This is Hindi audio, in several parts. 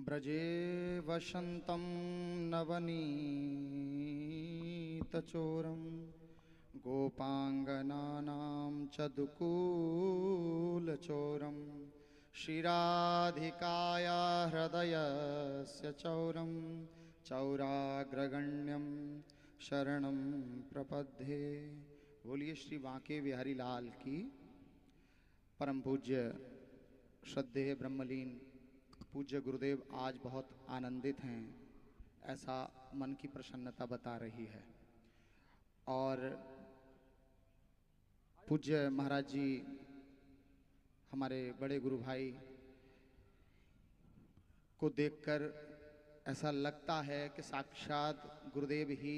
ब्रजे वसन्तं नवनीतचोरं गोपाङ्गनानां च दुकूलचोरं श्रीराधिकाया हृदयस्य चौरं चौराग्रगण्यं शरणं प्रपद्ये। बोलिए श्री बांके बिहारी लाल की। परम पूज्य श्रद्धेय ब्रह्मलीन पूज्य गुरुदेव आज बहुत आनंदित हैं, ऐसा मन की प्रसन्नता बता रही है। और पूज्य महाराज जी हमारे बड़े गुरु भाई को देखकर ऐसा लगता है कि साक्षात गुरुदेव ही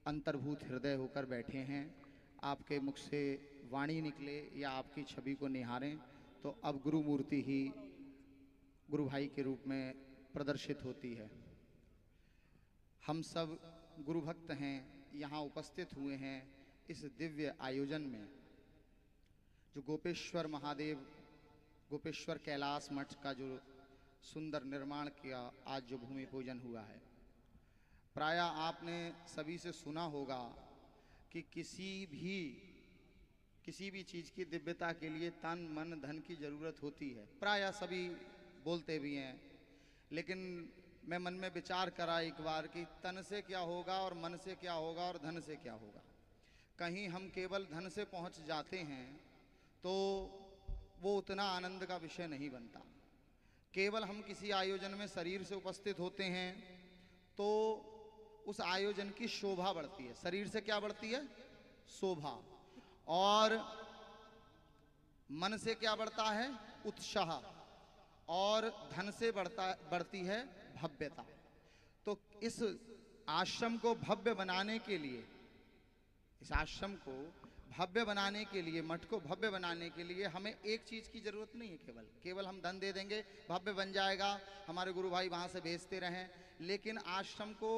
अंतर्भूत हृदय होकर बैठे हैं। आपके मुख से वाणी निकले या आपकी छवि को निहारें तो अब गुरु मूर्ति ही गुरु भाई के रूप में प्रदर्शित होती है। हम सब गुरु भक्त हैं, यहाँ उपस्थित हुए हैं इस दिव्य आयोजन में जो गोपेश्वर महादेव गोपेश्वर कैलाश मठ का जो सुंदर निर्माण किया, आज जो भूमि पूजन हुआ है। प्रायः आपने सभी से सुना होगा कि किसी भी चीज़ की दिव्यता के लिए तन मन धन की जरूरत होती है। प्रायः सभी बोलते भी हैं, लेकिन मैं मन में विचार करा एक बार कि तन से क्या होगा और मन से क्या होगा और धन से क्या होगा। कहीं हम केवल धन से पहुंच जाते हैं तो वो उतना आनंद का विषय नहीं बनता। केवल हम किसी आयोजन में शरीर से उपस्थित होते हैं तो उस आयोजन की शोभा बढ़ती है। शरीर से क्या बढ़ती है? शोभा। और मन से क्या बढ़ता है? उत्साह। और धन से बढ़ती है भव्यता। तो इस आश्रम को भव्य बनाने के लिए, इस आश्रम को भव्य बनाने के लिए, मठ को भव्य बनाने के लिए हमें एक चीज की जरूरत नहीं है। केवल हम धन दे देंगे, भव्य बन जाएगा, हमारे गुरु भाई वहां से भेजते रहें। लेकिन आश्रम को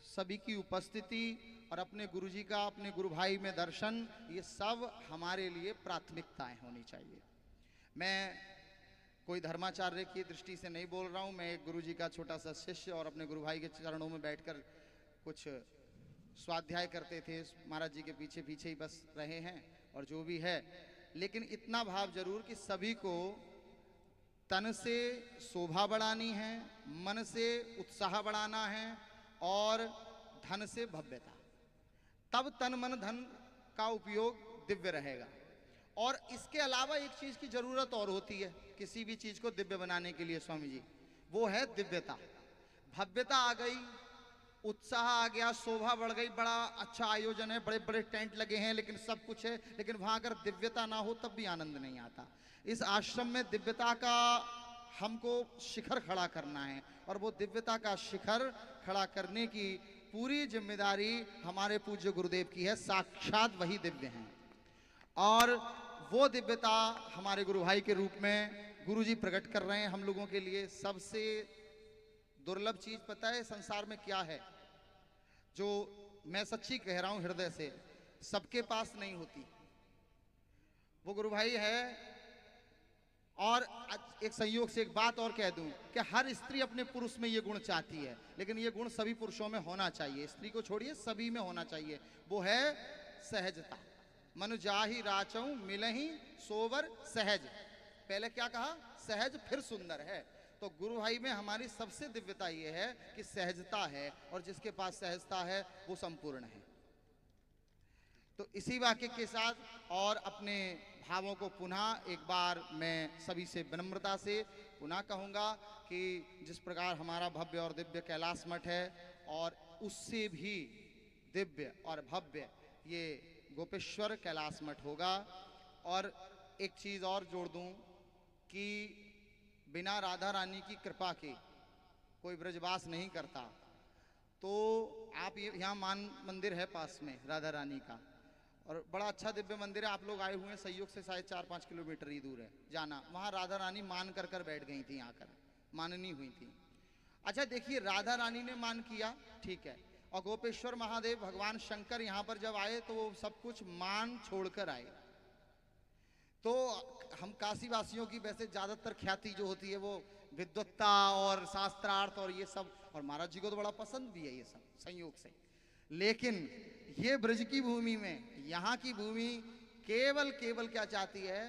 सभी की उपस्थिति और अपने गुरु जी का, अपने गुरु भाई में दर्शन, ये सब हमारे लिए प्राथमिकताएं होनी चाहिए। मैं कोई धर्माचार्य की दृष्टि से नहीं बोल रहा हूँ। मैं एक गुरु जी का छोटा सा शिष्य और अपने गुरु भाई के चरणों में बैठकर कुछ स्वाध्याय करते थे। महाराज जी के पीछे पीछे ही बस रहे हैं और जो भी है। लेकिन इतना भाव जरूर कि सभी को तन से शोभा बढ़ानी है, मन से उत्साह बढ़ाना है और धन से भव्यता। तब तन मन धन का उपयोग दिव्य रहेगा। और इसके अलावा एक चीज की जरूरत और होती है किसी भी चीज को दिव्य बनाने के लिए स्वामी जी, वो है दिव्यता। भव्यता आ गई, उत्साह आ गया, शोभा बढ़ गई, बड़ा अच्छा आयोजन है, बड़े बड़े टेंट लगे हैं, लेकिन सब कुछ है, लेकिन वहां अगर दिव्यता ना हो तब भी आनंद नहीं आता। इस आश्रम में दिव्यता का हमको शिखर खड़ा करना है और वो दिव्यता का शिखर खड़ा करने की पूरी जिम्मेदारी हमारे पूज्य गुरुदेव की है। साक्षात वही दिव्य हैं और वो दिव्यता हमारे गुरु भाई के रूप में गुरु जी प्रकट कर रहे हैं हम लोगों के लिए। सबसे दुर्लभ चीज पता है संसार में क्या है? जो मैं सच्ची कह रहा हूं हृदय से, सबके पास नहीं होती, वो गुरु भाई है। और एक संयोग से एक बात और कह दूं कि हर स्त्री अपने पुरुष में ये गुण चाहती है, लेकिन ये गुण सभी पुरुषों में होना चाहिए, स्त्री को छोड़िए सभी में होना चाहिए। वो है सहजता। मनु जाहि राचऊ मिलहि सोवर सहज। पहले क्या कहा? सहज फिर सुंदर है। तो गुरु भाई में हमारी सबसे दिव्यता ये है कि सहजता है, और जिसके पास सहजता है वो संपूर्ण है। तो इसी वाक्य के साथ और अपने भावों को पुनः एक बार मैं सभी से विनम्रता से पुनः कहूँगा कि जिस प्रकार हमारा भव्य और दिव्य कैलाश मठ है, और उससे भी दिव्य और भव्य ये गोपेश्वर कैलाश मठ होगा। और एक चीज और जोड़ दूं कि बिना राधा रानी की कृपा के कोई ब्रजवास नहीं करता। तो आप यहाँ मान मंदिर है पास में राधा रानी का, और बड़ा अच्छा दिव्य मंदिर है। आप लोग आए हुए हैं संयोग से, शायद 4-5 किलोमीटर ही दूर है जाना। वहाँ राधा रानी मान कर बैठ गई थी, आकर माननी हुई थी। अच्छा देखिए, राधा रानी ने मान किया, ठीक है, और गोपेश्वर महादेव भगवान शंकर यहाँ पर जब आए तो वो सब कुछ मान छोड़कर आए। तो हम काशी वासियों की वैसे ज्यादातर ख्याति जो होती है वो विद्वत्ता और शास्त्रार्थ और ये सब, और महाराज जी को तो बड़ा पसंद भी है ये सब संयोग से। लेकिन ये ब्रज की भूमि में, यहाँ की भूमि केवल केवल क्या चाहती है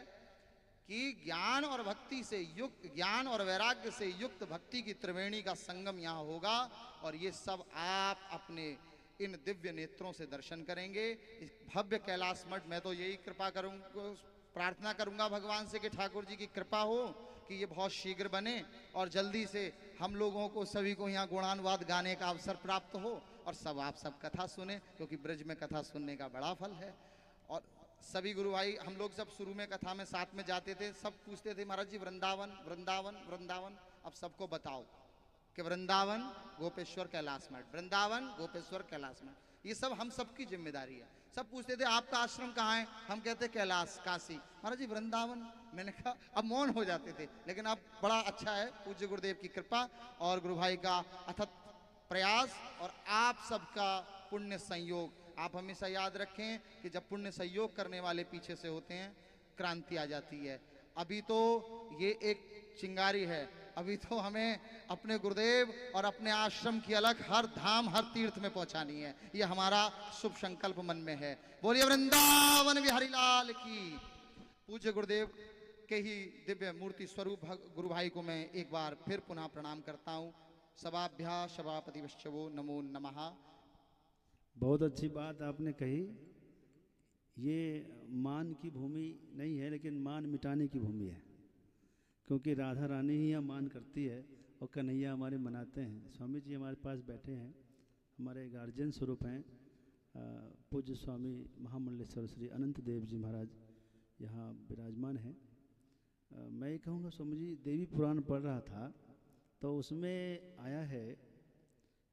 कि ज्ञान और भक्ति से युक्त, ज्ञान और वैराग्य से युक्त भक्ति की त्रिवेणी का संगम यहाँ होगा। और ये सब आप अपने इन दिव्य नेत्रों से दर्शन करेंगे। इस भव्य कैलाश मठ, मैं तो यही कृपा करूंगा, प्रार्थना करूंगा भगवान से कि ठाकुर जी की कृपा हो कि ये बहुत शीघ्र बने और जल्दी से हम लोगों को सभी को यहाँ गुणानुवाद गाने का अवसर प्राप्त हो और सब आप सब कथा सुने, क्योंकि ब्रज में कथा सुनने का बड़ा फल है। और सभी गुरु भाई, हम लोग जब शुरू में कथा में साथ में जाते थे, सब पूछते थे महाराज जी वृंदावन वृंदावन वृंदावन। अब सबको बताओ कि वृंदावन गोपेश्वर कैलाश मठ, वृंदावन गोपेश्वर कैलाश मठ, ये सब हम सबकी जिम्मेदारी है। सब पूछते थे आपका आश्रम कहाँ है, हम कहते कैलाश काशी। महाराज जी वृंदावन, मैंने कहा अब मौन हो जाते थे। लेकिन अब बड़ा अच्छा है, पूज्य गुरुदेव की कृपा और गुरु भाई का अथक प्रयास और आप सबका पुण्य संयोग। आप हमेशा याद रखें कि जब पुण्य संयोग करने वाले पीछे से होते हैं, क्रांति आ जाती है। अभी तो ये एक चिंगारी है, अभी तो हमें अपने गुरुदेव और अपने आश्रम की अलग हर धाम हर तीर्थ में पहुंचानी है। ये हमारा शुभ संकल्प मन में है। बोलिए वृंदावन बिहारी लाल की। पूज्य गुरुदेव के ही दिव्य मूर्ति स्वरूप गुरु भाई को मैं एक बार फिर पुनः प्रणाम करता हूँ। सभाभ्या सभापति वैष्णवो नमो नमः। बहुत अच्छी बात आपने कही। ये मान की भूमि नहीं है, लेकिन मान मिटाने की भूमि है, क्योंकि राधा रानी ही यहाँ मान करती है और कन्हैया हमारे मनाते हैं। स्वामी जी हमारे पास बैठे हैं, हमारे गार्जियन स्वरूप हैं। पूज्य स्वामी महामंडलेश्वर श्री अनंत देव जी महाराज यहाँ विराजमान हैं। मैं ये कहूँगा, स्वामी जी देवी पुराण पढ़ रहा था तो उसमें आया है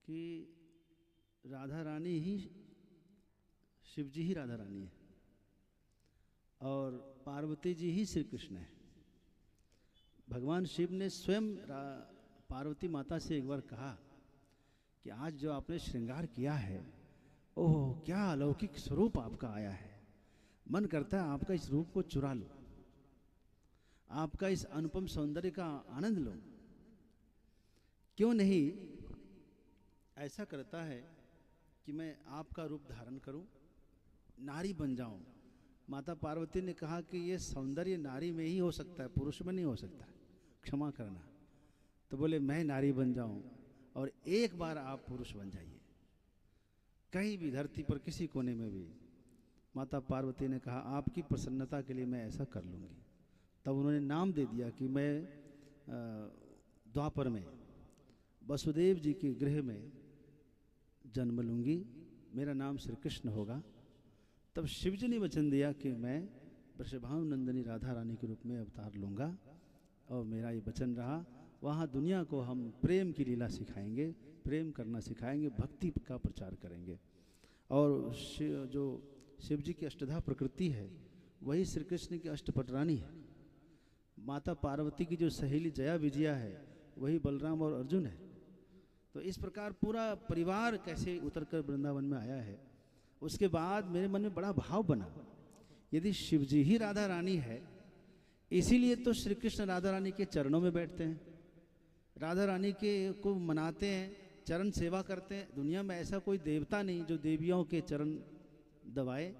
कि राधा रानी ही, शिव जी ही राधा रानी है और पार्वती जी ही श्री कृष्ण है। भगवान शिव ने स्वयं पार्वती माता से एक बार कहा कि आज जो आपने श्रृंगार किया है, ओह क्या अलौकिक स्वरूप आपका आया है, मन करता है आपका इस रूप को चुरा लो, आपका इस अनुपम सौंदर्य का आनंद लो। क्यों नहीं ऐसा करता है कि मैं आपका रूप धारण करूं, नारी बन जाऊं। माता पार्वती ने कहा कि ये सौंदर्य नारी में ही हो सकता है, पुरुष में नहीं हो सकता, क्षमा करना। तो बोले मैं नारी बन जाऊं और एक बार आप पुरुष बन जाइए, कहीं भी धरती पर किसी कोने में भी। माता पार्वती ने कहा आपकी प्रसन्नता के लिए मैं ऐसा कर लूँगी। तब उन्होंने नाम दे दिया कि मैं द्वापर में वसुदेव जी के गृह में जन्म लूँगी, मेरा नाम श्री कृष्ण होगा। तब शिव जी ने वचन दिया कि मैं वृषभानु नंदिनी राधा रानी के रूप में अवतार लूँगा, और मेरा ये वचन रहा। वहाँ दुनिया को हम प्रेम की लीला सिखाएंगे, प्रेम करना सिखाएंगे, भक्ति का प्रचार करेंगे। और जो शिव जी की अष्टधा प्रकृति है वही श्री कृष्ण की अष्टपटरानी है। माता पार्वती की जो सहेली जया विजया है वही बलराम और अर्जुन है। तो इस प्रकार पूरा परिवार कैसे उतरकर वृंदावन में आया है। उसके बाद मेरे मन में बड़ा भाव बना, यदि शिव जी ही राधा रानी है, इसीलिए तो श्री कृष्ण राधा रानी के चरणों में बैठते हैं, राधा रानी के को मनाते हैं, चरण सेवा करते हैं। दुनिया में ऐसा कोई देवता नहीं जो देवियों के चरण दबाए।